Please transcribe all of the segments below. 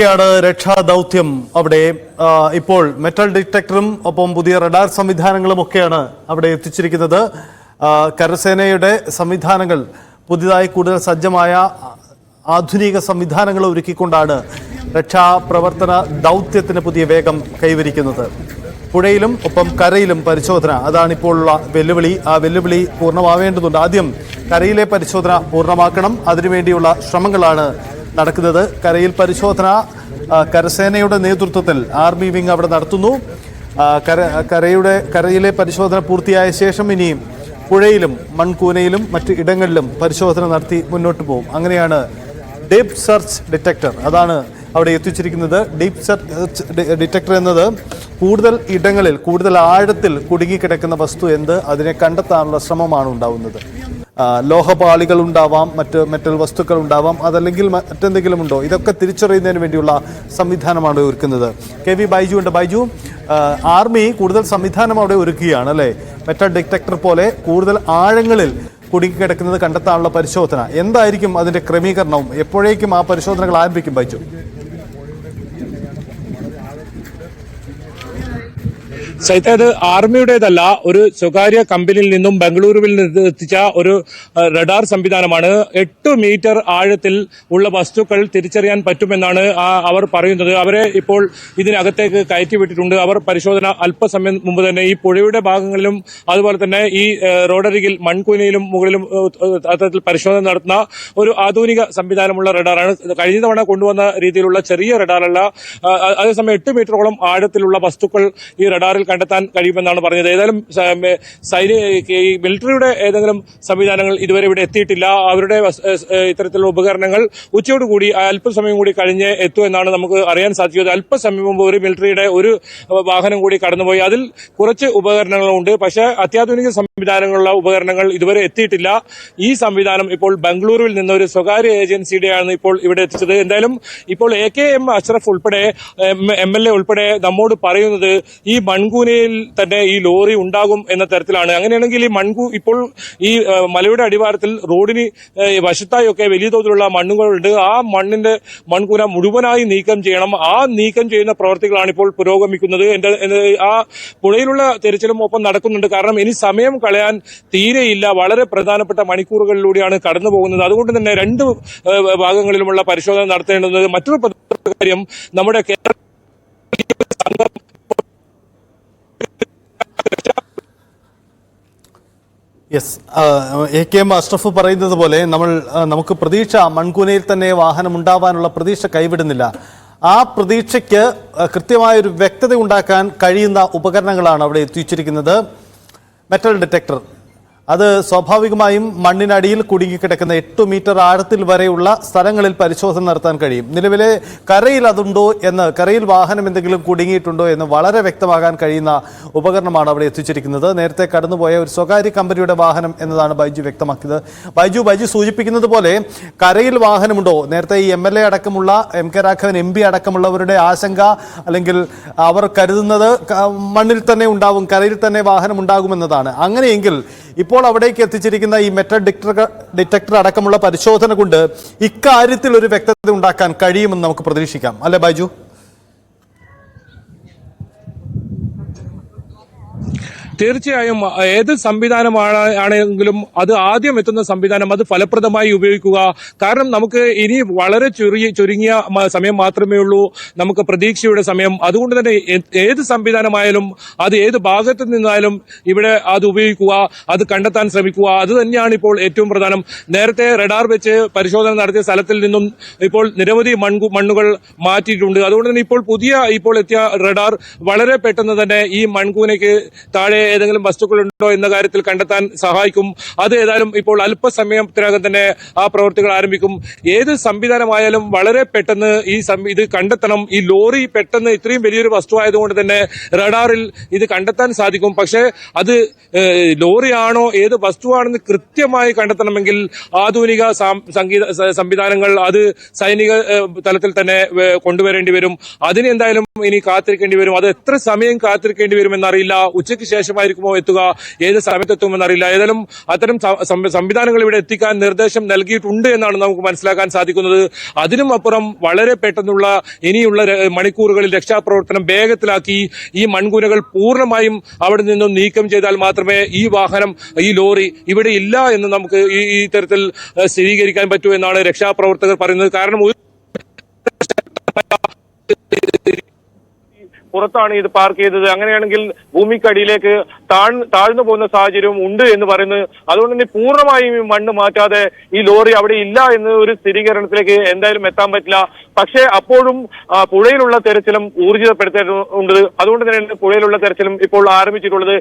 ാണ് രക്ഷാദൌത്യം. അവിടെ ഇപ്പോൾ മെറ്റൽ ഡിറ്റക്ടറും ഒപ്പം പുതിയ റഡാർ സംവിധാനങ്ങളും ഒക്കെയാണ് അവിടെ എത്തിച്ചിരിക്കുന്നത്. കരസേനയുടെ സംവിധാനങ്ങൾ പുതിയതായി കൂടുതൽ സജ്ജമായ ആധുനിക സംവിധാനങ്ങൾ ഒരുക്കിക്കൊണ്ടാണ് രക്ഷാപ്രവർത്തന ദൗത്യത്തിന് പുതിയ വേഗം കൈവരിക്കുന്നത്. പുഴയിലും ഒപ്പം കരയിലും പരിശോധന, അതാണിപ്പോഴുള്ള വെല്ലുവിളി. ആ വെല്ലുവിളി പൂർണ്ണമാവേണ്ടതുണ്ട്. ആദ്യം കരയിലെ പരിശോധന പൂർണ്ണമാക്കണം. അതിനുവേണ്ടിയുള്ള ശ്രമങ്ങളാണ് നടക്കുന്നത്. കരയിൽ പരിശോധന കരസേനയുടെ നേതൃത്വത്തിൽ ആർമി വിങ് അവിടെ നടത്തുന്നു. കരയിലെ പരിശോധന പൂർത്തിയായ ശേഷം ഇനി പുഴയിലും മൺകൂനയിലും മറ്റ് ഇടങ്ങളിലും പരിശോധന നടത്തി മുന്നോട്ട് പോകും. അങ്ങനെയാണ് ഡീപ് സെർച്ച് ഡിറ്റക്ടർ, അതാണ് അവിടെ എത്തിച്ചിരിക്കുന്നത്. ഡീപ് സെർച്ച് ഡിറ്റക്ടർ എന്നത് കൂടുതൽ ഇടങ്ങളിൽ കൂടുതൽ ആഴത്തിൽ കുടുങ്ങിക്കിടക്കുന്ന വസ്തു എന്ത് അതിനെ കണ്ടെത്താനുള്ള ശ്രമമാണ് ഉണ്ടാവുന്നത്. ലോഹപാളികൾ ഉണ്ടാവാം, മറ്റ് മെറ്റൽ വസ്തുക്കൾ ഉണ്ടാവാം, അതല്ലെങ്കിൽ മറ്റെന്തെങ്കിലും ഉണ്ടോ, ഇതൊക്കെ തിരിച്ചറിയുന്നതിന് വേണ്ടിയുള്ള സംവിധാനമാണ് ഒരുക്കുന്നത്. KV ബൈജു ഉണ്ട്. ബൈജു, ആർമി കൂടുതൽ സംവിധാനം അവിടെ ഒരുക്കുകയാണ് അല്ലേ? മെറ്റൽ ഡിറ്റക്ടർ പോലെ കൂടുതൽ ആഴങ്ങളിൽ കുടുങ്ങിക്കിടക്കുന്നത് കണ്ടെത്താനുള്ള പരിശോധന. എന്തായിരിക്കും അതിന്റെ ക്രമീകരണവും എപ്പോഴേക്കും ആ പരിശോധനകൾ ആരംഭിക്കും ബൈജു? സൈത്ത, അത് ആർമിയുടേതല്ല, ഒരു സ്വകാര്യ കമ്പനിയിൽ നിന്നും ബംഗളൂരുവിൽ നിന്ന് എത്തിച്ച ഒരു റഡാർ സംവിധാനമാണ്. 8 മീറ്റർ ആഴത്തിൽ ഉള്ള വസ്തുക്കൾ തിരിച്ചറിയാൻ പറ്റുമെന്നാണ് അവർ പറയുന്നത്. അവരെ ഇപ്പോൾ ഇതിനകത്തേക്ക് കയറ്റിവിട്ടിട്ടുണ്ട്. അവർ പരിശോധന അല്പസമയം മുമ്പ് തന്നെ ഈ പുഴയുടെ ഭാഗങ്ങളിലും അതുപോലെ തന്നെ ഈ റോഡരികിൽ മൺകൂനയിലും മുകളിലും അത്തരത്തിൽ പരിശോധന നടത്തുന്ന ഒരു ആധുനിക സംവിധാനമുള്ള റഡാറാണ്. കഴിഞ്ഞ തവണ കൊണ്ടുവന്ന രീതിയിലുള്ള ചെറിയ റഡാറല്ല. അതേസമയം 8 മീറ്ററോളം ആഴത്തിലുള്ള വസ്തുക്കൾ ഈ റഡാറിൽ കണ്ടെത്താൻ കഴിയുമെന്നാണ് പറഞ്ഞത്. ഏതായാലും മിലിറ്ററിയുടെ ഏതെങ്കിലും സംവിധാനങ്ങൾ ഇതുവരെ ഇവിടെ എത്തിയിട്ടില്ല. അവരുടെ ഇത്തരത്തിലുള്ള ഉപകരണങ്ങൾ ഉച്ചയോടുകൂടി അല്പസമയം കൂടി കഴിഞ്ഞ് എത്തുമെന്നാണ് നമുക്ക് അറിയാൻ സാധിച്ചത്. അല്പസമയം മുമ്പ് ഒരു മിലിറ്ററിയുടെ ഒരു വാഹനം കൂടി കടന്നുപോയി. അതിൽ കുറച്ച് ഉപകരണങ്ങളുണ്ട്. പക്ഷേ അത്യാധുനിക സംവിധാനങ്ങളുള്ള ഉപകരണങ്ങൾ ഇതുവരെ എത്തിയിട്ടില്ല. ഈ സംവിധാനം ഇപ്പോൾ ബംഗളൂരുവിൽ നിന്ന് ഒരു സ്വകാര്യ ഏജൻസിയുടെയാണ് ഇപ്പോൾ ഇവിടെ എത്തിച്ചത്. എന്തായാലും ഇപ്പോൾ AKM അഷ്റഫ് ഉൾപ്പെടെ MLA ഉൾപ്പെടെ നമ്മോട് പറയുന്നത് ഈ മൺകൂനയിൽ തന്നെ ഈ ലോറി ഉണ്ടാകും എന്ന തരത്തിലാണ്. അങ്ങനെയാണെങ്കിൽ ഈ ഇപ്പോൾ ഈ മലയുടെ അടിവാരത്തിൽ റോഡിന് വശത്തായി ഒക്കെ വലിയ തോതിലുള്ള മണ്ണുകളുണ്ട്. ആ മൺകൂന മുഴുവനായി നീക്കം ചെയ്യണം. ആ നീക്കം ചെയ്യുന്ന പ്രവർത്തികളാണ് ഇപ്പോൾ പുരോഗമിക്കുന്നത്. ആ പുഴയിലുള്ള തെരച്ചിലും ഒപ്പം നടക്കുന്നുണ്ട്. കാരണം ഇനി സമയം കളയാൻ തീരെയില്ല. വളരെ പ്രധാനപ്പെട്ട മണിക്കൂറുകളിലൂടെയാണ് കടന്നു പോകുന്നത്. അതുകൊണ്ട് തന്നെ 2 ഭാഗങ്ങളിലുമുള്ള പരിശോധന നടത്തേണ്ടത്. മറ്റൊരു കാര്യം, നമ്മുടെ കേരള സംഘം AKM അഷ്റഫ് പറയുന്നത് പോലെ നമുക്ക് പ്രതീക്ഷ മൺകൂനയിൽ തന്നെ വാഹനം ഉണ്ടാവാനുള്ള പ്രതീക്ഷ കൈവിടുന്നില്ല. ആ പ്രതീക്ഷയ്ക്ക് കൃത്യമായൊരു വ്യക്തത ഉണ്ടാക്കാൻ കഴിയുന്ന ഉപകരണങ്ങളാണ് അവിടെ എത്തിച്ചിരിക്കുന്നത്. മെറ്റൽ ഡിറ്റക്ടർ അത് സ്വാഭാവികമായും മണ്ണിനടിയിൽ കുടുങ്ങിക്കിടക്കുന്ന 8 മീറ്റർ ആഴത്തിൽ വരെയുള്ള സ്ഥലങ്ങളിൽ പരിശോധന നടത്താൻ കഴിയും. നിലവിലെ കരയിൽ അതുണ്ടോ എന്ന്, കരയിൽ വാഹനം എന്തെങ്കിലും കുടുങ്ങിയിട്ടുണ്ടോ എന്ന് വളരെ വ്യക്തമാകാൻ കഴിയുന്ന ഉപകരണമാണ് അവിടെ എത്തിച്ചിരിക്കുന്നത്. നേരത്തെ കടന്നുപോയ ഒരു സ്വകാര്യ കമ്പനിയുടെ വാഹനം എന്നതാണ് ബൈജു വ്യക്തമാക്കിയത്. ബൈജു സൂചിപ്പിക്കുന്നത് പോലെ കരയിൽ വാഹനമുണ്ടോ? നേരത്തെ ഈ MLA അടക്കമുള്ള MK രാഘവൻ MP അടക്കമുള്ളവരുടെ ആശങ്ക, അല്ലെങ്കിൽ അവർ കരുതുന്നത് മണ്ണിൽ തന്നെ ഉണ്ടാവും, കരയിൽ തന്നെ വാഹനം ഉണ്ടാകുമെന്നതാണ്. അങ്ങനെയെങ്കിൽ ഇപ്പോൾ അവിടേക്ക് എത്തിച്ചിരിക്കുന്ന ഈ മെറ്റൽ ഡിറ്റക്ടർ അടക്കമുള്ള പരിശോധന കൊണ്ട് ഇക്കാര്യത്തിൽ ഒരു വ്യക്തത ഉണ്ടാക്കാൻ കഴിയുമെന്ന് നമുക്ക് പ്രതീക്ഷിക്കാം, അല്ലെ ബൈജു? തീർച്ചയായും ഏത് സംവിധാനമാണെങ്കിലും അത് ആദ്യം എത്തുന്ന സംവിധാനം അത് ഫലപ്രദമായി ഉപയോഗിക്കുക. കാരണം നമുക്ക് ഇനി വളരെ ചുരുങ്ങിയ സമയം മാത്രമേ ഉള്ളൂ, നമുക്ക് പ്രതീക്ഷയുടെ സമയം. അതുകൊണ്ട് തന്നെ ഏത് സംവിധാനമായാലും അത് ഏത് ഭാഗത്തു നിന്നായാലും ഇവിടെ അത് ഉപയോഗിക്കുക, അത് കണ്ടെത്താൻ ശ്രമിക്കുക. അത് തന്നെയാണ് ഇപ്പോൾ ഏറ്റവും പ്രധാനം. നേരത്തെ റഡാർ വെച്ച് പരിശോധന നടത്തിയ സ്ഥലത്തിൽ നിന്നും ഇപ്പോൾ നിരവധി മണ്ണുകൾ മാറ്റിയിട്ടുണ്ട്. അതുകൊണ്ട് തന്നെ ഇപ്പോൾ എത്തിയ റഡാർ വളരെ പെട്ടെന്ന് തന്നെ ഈ മൺകൂനയ്ക്ക് താഴെ ഏതെങ്കിലും വസ്തുക്കളുണ്ടോ എന്ന കാര്യത്തിൽ കണ്ടെത്താൻ സഹായിക്കും. അത് ഏതായാലും ഇപ്പോൾ അല്പസമയത്തിനകം തന്നെ ആ പ്രവൃത്തികൾ ആരംഭിക്കും. ഏത് സംവിധാനമായാലും വളരെ പെട്ടെന്ന് ഇത് കണ്ടെത്തണം. ഈ ലോറി പെട്ടെന്ന് ഇത്രയും വലിയൊരു വസ്തു ആയതുകൊണ്ട് തന്നെ റഡാറിൽ ഇത് കണ്ടെത്താൻ സാധിക്കും. പക്ഷേ അത് ലോറിയാണോ ഏത് വസ്തുവാണെന്ന് കൃത്യമായി കണ്ടെത്തണമെങ്കിൽ ആധുനിക സംവിധാനങ്ങൾ അത് സൈനിക തലത്തിൽ തന്നെ കൊണ്ടുവരേണ്ടി വരും. അതിന് എന്തായാലും ഇനി കാത്തിരിക്കേണ്ടി വരും. അത് എത്ര സമയം കാത്തിരിക്കേണ്ടി വരുമെന്നറിയില്ല. ഉച്ചയ്ക്ക് ശേഷം ശേഷമായിരിക്കുമോ എത്തുക, ഏത് സമയത്തെത്തുമെന്നറിയില്ല. ഏതായാലും അത്തരം സംവിധാനങ്ങൾ ഇവിടെ എത്തിക്കാൻ നിർദ്ദേശം നൽകിയിട്ടുണ്ട് എന്നാണ് നമുക്ക് മനസ്സിലാക്കാൻ സാധിക്കുന്നത്. അതിനും അപ്പുറം വളരെ പെട്ടെന്നുള്ള ഇനിയുള്ള മണിക്കൂറുകളിൽ രക്ഷാപ്രവർത്തനം വേഗത്തിലാക്കി ഈ മൺകൂനകൾ പൂർണ്ണമായും അവിടെ നിന്നും നീക്കം ചെയ്താൽ മാത്രമേ ഈ വാഹനം, ഈ ലോറി ഇവിടെ ഇല്ല എന്ന് നമുക്ക് ഈ തരത്തിൽ സ്ഥിരീകരിക്കാൻ പറ്റൂ എന്നാണ് രക്ഷാപ്രവർത്തകർ പറയുന്നത്. കാരണം പുറത്താണ് ഇത് പാർക്ക് ചെയ്തത്. അങ്ങനെയാണെങ്കിൽ ഭൂമിക്കടിയിലേക്ക് താഴ്ന്നു പോകുന്ന സാഹചര്യവും ഉണ്ട് എന്ന് പറയുന്നത്. അതുകൊണ്ട് തന്നെ പൂർണ്ണമായും ഈ മണ്ണ് മാറ്റാതെ ഈ ലോറി അവിടെ ഇല്ല എന്ന ഒരു സ്ഥിരീകരണത്തിലേക്ക് എന്തായാലും എത്താൻ പറ്റില്ല. പക്ഷേ അപ്പോഴും പുഴയിലുള്ള തെരച്ചിലും ഊർജിതപ്പെടുത്തേണ്ടതുണ്ട്. അതുകൊണ്ട് തന്നെയാണ് പുഴയിലുള്ള തെരച്ചിലും ഇപ്പോൾ ആരംഭിച്ചിട്ടുള്ളത്.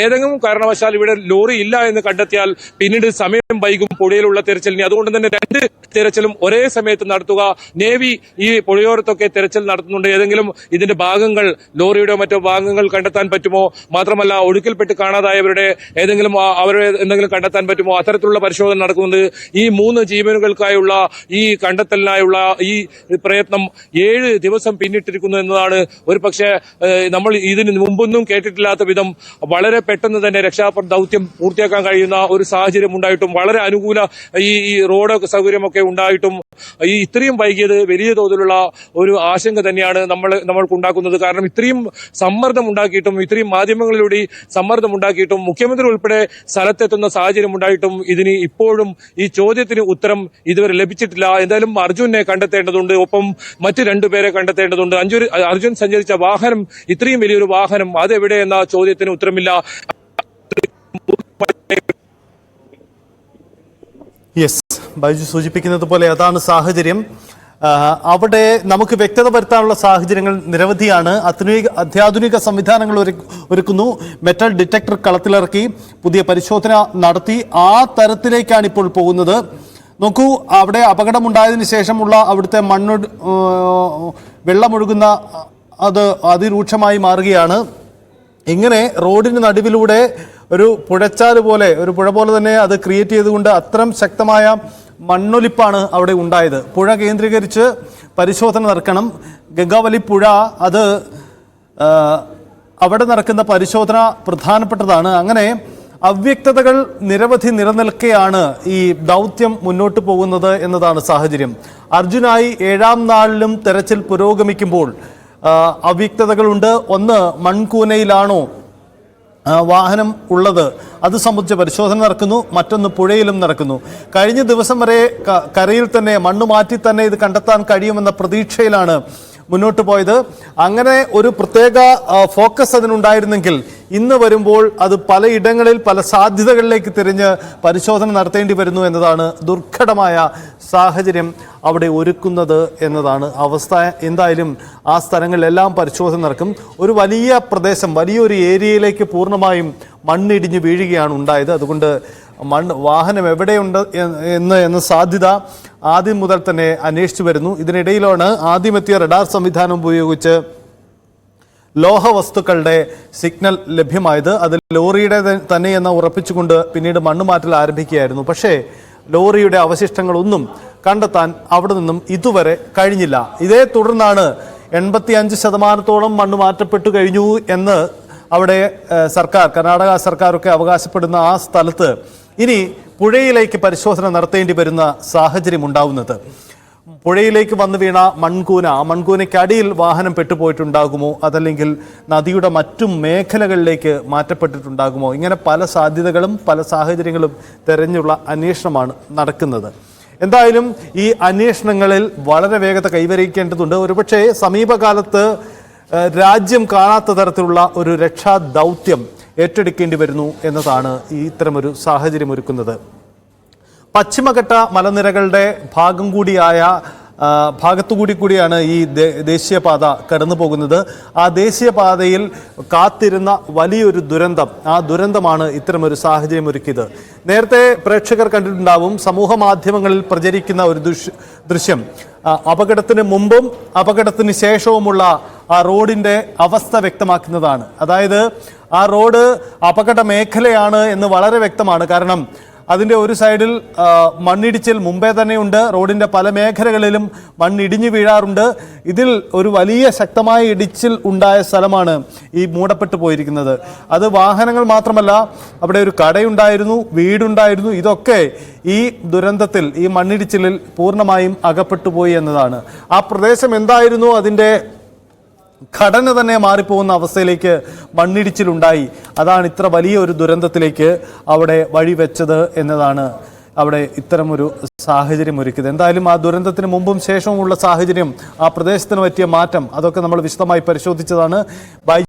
ഏതെങ്കിലും കാരണവശാൽ ഇവിടെ ലോറി ഇല്ല എന്ന് കണ്ടെത്തിയാൽ പിന്നീട് സമയം വൈകും പുഴയിലുള്ള തെരച്ചിലിന്. അതുകൊണ്ട് തന്നെ 2 തെരച്ചിലും ഒരേ സമയത്ത് നടത്തുക. നേവി ഈ പുഴയോരത്തൊക്കെ തെരച്ചിൽ നടത്തുന്നുണ്ട്. ഏതെങ്കിലും ഇതിന്റെ ഭാഗങ്ങൾ, ലോറിയുടെ മറ്റോ ഭാഗങ്ങൾ കണ്ടെത്താൻ പറ്റുമോ, മാത്രമല്ല ഒഴുക്കിൽപ്പെട്ട് കാണാതായവരുടെ അവരെ എന്തെങ്കിലും കണ്ടെത്താൻ പറ്റുമോ, അത്തരത്തിലുള്ള പരിശോധന നടക്കുന്നുണ്ട്. ഈ 3 ജീവനുകൾക്കായുള്ള ഈ കണ്ടെത്തലിനായുള്ള ഈ പ്രയത്നം 7 ദിവസം പിന്നിട്ടിരിക്കുന്നു എന്നതാണ് ഒരു പക്ഷേ നമ്മൾ ഇതിന് മുമ്പൊന്നും കേട്ടിട്ടില്ലാത്ത വിധം വളരെ പെട്ടെന്ന് തന്നെ രക്ഷാദൗത്യം പൂർത്തിയാക്കാൻ കഴിയുന്ന ഒരു സാഹചര്യം ഉണ്ടായിട്ടും, വളരെ അനുകൂല ഈ റോഡ് സൗകര്യമൊക്കെ ഉണ്ടായിട്ടും ഈ ഇത്രയും വൈകിയത് വലിയ തോതിലുള്ള ഒരു ആശങ്ക തന്നെയാണ് നമ്മൾക്കുണ്ടാക്കുന്നത്. കാരണം ഇത്രയും സമ്മർദ്ദം ഉണ്ടാക്കിയിട്ടും, ഇത്രയും മാധ്യമങ്ങളിലൂടെ സമ്മർദ്ദം ഉണ്ടാക്കിയിട്ടും, മുഖ്യമന്ത്രി ഉൾപ്പെടെ സ്ഥലത്തെത്തുന്ന സാഹചര്യം ഉണ്ടായിട്ടും ഇതിന് ഇപ്പോഴും ഈ ചോദ്യത്തിന് ഉത്തരം ഇതുവരെ ലഭിച്ചിട്ടില്ല. എന്തായാലും അർജുനെ കണ്ടെത്തേണ്ടതുണ്ട്, ഒപ്പം മറ്റ് 2 പേരെ കണ്ടെത്തേണ്ടതുണ്ട്. അർജുൻ സഞ്ചരിച്ച വാഹനം, ഇത്രയും വലിയൊരു വാഹനം, അതെവിടെ എന്ന ചോദ്യത്തിന് ഉത്തരമില്ല. യെസ്, ബൈജു സൂചിപ്പിക്കുന്നത് പോലെ അതാണ് സാഹചര്യം. അവിടെ നമുക്ക് വ്യക്തത വരുത്താനുള്ള സാഹചര്യങ്ങൾ നിരവധിയാണ്. അത്യാധുനിക സംവിധാനങ്ങൾ ഒരുക്കുന്നു. മെറ്റൽ ഡിറ്റക്ടർ കളത്തിലിറക്കി പുതിയ പരിശോധന നടത്തി. ആ തരത്തിലേക്കാണ് ഇപ്പോൾ പോകുന്നത്. നോക്കൂ, അവിടെ അപകടമുണ്ടായതിനു ശേഷമുള്ള അവിടുത്തെ വെള്ളമൊഴുകുന്ന അത് അതിരൂക്ഷമായി മാറുകയാണ്. ഇങ്ങനെ റോഡിന് നടുവിലൂടെ ഒരു പുഴച്ചാല് പോലെ, ഒരു പുഴ പോലെ തന്നെ അത് ക്രിയേറ്റ് ചെയ്തുകൊണ്ട് അത്തരം ശക്തമായ മണ്ണൊലിപ്പാണ് അവിടെ ഉണ്ടായത്. പുഴ കേന്ദ്രീകരിച്ച് പരിശോധന നടക്കണം. ഗംഗാവലി പുഴ, അത് അവിടെ നടക്കുന്ന പരിശോധന പ്രധാനപ്പെട്ടതാണ്. അങ്ങനെ അവ്യക്തതകൾ നിരവധി നിലനിൽക്കെയാണ് ഈ ദൗത്യം മുന്നോട്ട് പോകുന്നത് എന്നതാണ് സാഹചര്യം. അർജുനായി 7ാം നാളിലും തെരച്ചിൽ പുരോഗമിക്കുമ്പോൾ അവ്യക്തതകളുണ്ട്. ഒന്ന്, മൺകൂനയിലാണോ വാഹനം ഉള്ളത്, അത് സംബന്ധിച്ച് പരിശോധന നടക്കുന്നു. മറ്റൊന്ന്, പുഴയിലും നടക്കുന്നു. കഴിഞ്ഞ ദിവസം വരെ കരയിൽ തന്നെ മണ്ണ് മാറ്റി തന്നെ ഇത് കണ്ടെത്താൻ കഴിയുമെന്ന പ്രതീക്ഷയിലാണ് മുന്നോട്ട് പോയത്. അങ്ങനെ ഒരു പ്രത്യേക ഫോക്കസ് അതിനുണ്ടായിരുന്നെങ്കിൽ ഇന്ന് വരുമ്പോൾ അത് പലയിടങ്ങളിൽ പല സാധ്യതകളിലേക്ക് തിരിഞ്ഞ് പരിശോധന നടത്തേണ്ടി വരുന്നു എന്നതാണ് ദുർഘടമായ സാഹചര്യം അവിടെ ഒരുക്കുന്നത് എന്നതാണ് അവസ്ഥ. എന്തായാലും ആ സ്ഥലങ്ങളിലെല്ലാം പരിശോധന നടക്കും. ഒരു വലിയ പ്രദേശം, വലിയൊരു ഏരിയയിലേക്ക് പൂർണ്ണമായും മണ്ണിടിഞ്ഞ് വീഴുകയാണ് ഉണ്ടായത്. അതുകൊണ്ട് വാഹനം എവിടെയുണ്ട് എന്ന സാധ്യത ആദ്യം മുതൽ തന്നെ അന്വേഷിച്ചു വരുന്നു. ഇതിനിടയിലാണ് ആദ്യമെത്തിയ റഡാർ സംവിധാനം ഉപയോഗിച്ച് ലോഹവസ്തുക്കളുടെ സിഗ്നൽ ലഭ്യമായത്. അത് ലോറിയുടെ തന്നെയെന്ന് ഉറപ്പിച്ചുകൊണ്ട് പിന്നീട് മണ്ണുമാറ്റൽ ആരംഭിക്കുകയായിരുന്നു. പക്ഷേ ലോറിയുടെ അവശിഷ്ടങ്ങളൊന്നും കണ്ടെത്താൻ അവിടെ നിന്നും ഇതുവരെ കഴിഞ്ഞില്ല. ഇതേ തുടർന്നാണ് 85% മണ്ണ് മാറ്റപ്പെട്ടു കഴിഞ്ഞു എന്ന് അവിടെ സർക്കാർ, കർണാടക സർക്കാരൊക്കെ അവകാശപ്പെടുന്ന ആ സ്ഥലത്ത് ഇനി പുഴയിലേക്ക് പരിശോധന നടത്തേണ്ടി വരുന്ന സാഹചര്യം ഉണ്ടാവുന്നത്. പുഴയിലേക്ക് വന്നു വീണ മൺകൂന, ആ മൺകൂനയ്ക്കടിയിൽ വാഹനം പെട്ടുപോയിട്ടുണ്ടാകുമോ, അതല്ലെങ്കിൽ നദിയുടെ മറ്റു മേഖലകളിലേക്ക് മാറ്റപ്പെട്ടിട്ടുണ്ടാകുമോ, ഇങ്ങനെ പല സാധ്യതകളും പല സാഹചര്യങ്ങളും തെരഞ്ഞുള്ള അന്വേഷണമാണ് നടക്കുന്നത്. എന്തായാലും ഈ അന്വേഷണങ്ങളിൽ വളരെ വേഗത കൈവരിക്കേണ്ടതുണ്ട്. ഒരുപക്ഷെ സമീപകാലത്ത് രാജ്യം കാണാത്ത തരത്തിലുള്ള ഒരു രക്ഷാ ദൗത്യം ഏറ്റെടുക്കേണ്ടി വരുന്നു എന്നതാണ് ഈ ഇത്തരമൊരു സാഹചര്യം ഒരുക്കുന്നത്. പശ്ചിമഘട്ട മലനിരകളുടെ ഭാഗത്തുകൂടിയാണ് ഈ ദേശീയപാത കടന്നു പോകുന്നത്. ആ ദേശീയപാതയിൽ കാത്തിരുന്ന വലിയൊരു ദുരന്തം, ആ ദുരന്തമാണ് ഇത്തരമൊരു സാഹചര്യം ഒരുക്കിയത്. നേരത്തെ പ്രേക്ഷകർ കണ്ടിട്ടുണ്ടാവും സമൂഹ മാധ്യമങ്ങളിൽ പ്രചരിക്കുന്ന ഒരു ദൃശ്യം. അപകടത്തിന് മുമ്പും അപകടത്തിന് ശേഷവുമുള്ള ആ റോഡിൻ്റെ അവസ്ഥ വ്യക്തമാക്കുന്നതാണ്. അതായത് ആ റോഡ് അപകട മേഖലയാണ് എന്ന് വളരെ വ്യക്തമാണ്. കാരണം അതിൻ്റെ ഒരു സൈഡിൽ മണ്ണിടിച്ചിൽ മുമ്പേ തന്നെയുണ്ട്. റോഡിൻ്റെ പല മേഖലകളിലും മണ്ണിടിഞ്ഞു വീഴാറുണ്ട്. ഇതിൽ ഒരു വലിയ ശക്തമായ ഇടിച്ചിൽ ഉണ്ടായ സ്ഥലമാണ് ഈ മൂടപ്പെട്ട് പോയിരിക്കുന്നത്. അത് വാഹനങ്ങൾ മാത്രമല്ല, അവിടെ ഒരു കടയുണ്ടായിരുന്നു, വീടുണ്ടായിരുന്നു. ഇതൊക്കെ ഈ ദുരന്തത്തിൽ, ഈ മണ്ണിടിച്ചിലിൽ പൂർണ്ണമായും അകപ്പെട്ടു പോയി എന്നതാണ്. ആ പ്രദേശം എന്തായിരുന്നു, അതിൻ്റെ ഘടന തന്നെ മാറിപ്പോകുന്ന അവസ്ഥയിലേക്ക് മണ്ണിടിച്ചിലുണ്ടായി. അതാണ് ഇത്ര വലിയ ഒരു ദുരന്തത്തിലേക്ക് അവിടെ വഴിവെച്ചത് എന്നതാണ് അവിടെ ഇത്തരമൊരു സാഹചര്യം ഒരുക്കിയത്. എന്തായാലും ആ ദുരന്തത്തിന് മുമ്പും ശേഷവുമുള്ള സാഹചര്യം, ആ പ്രദേശത്തിന് പറ്റിയ മാറ്റം, അതൊക്കെ നമ്മൾ വിശദമായി പരിശോധിച്ചതാണ്.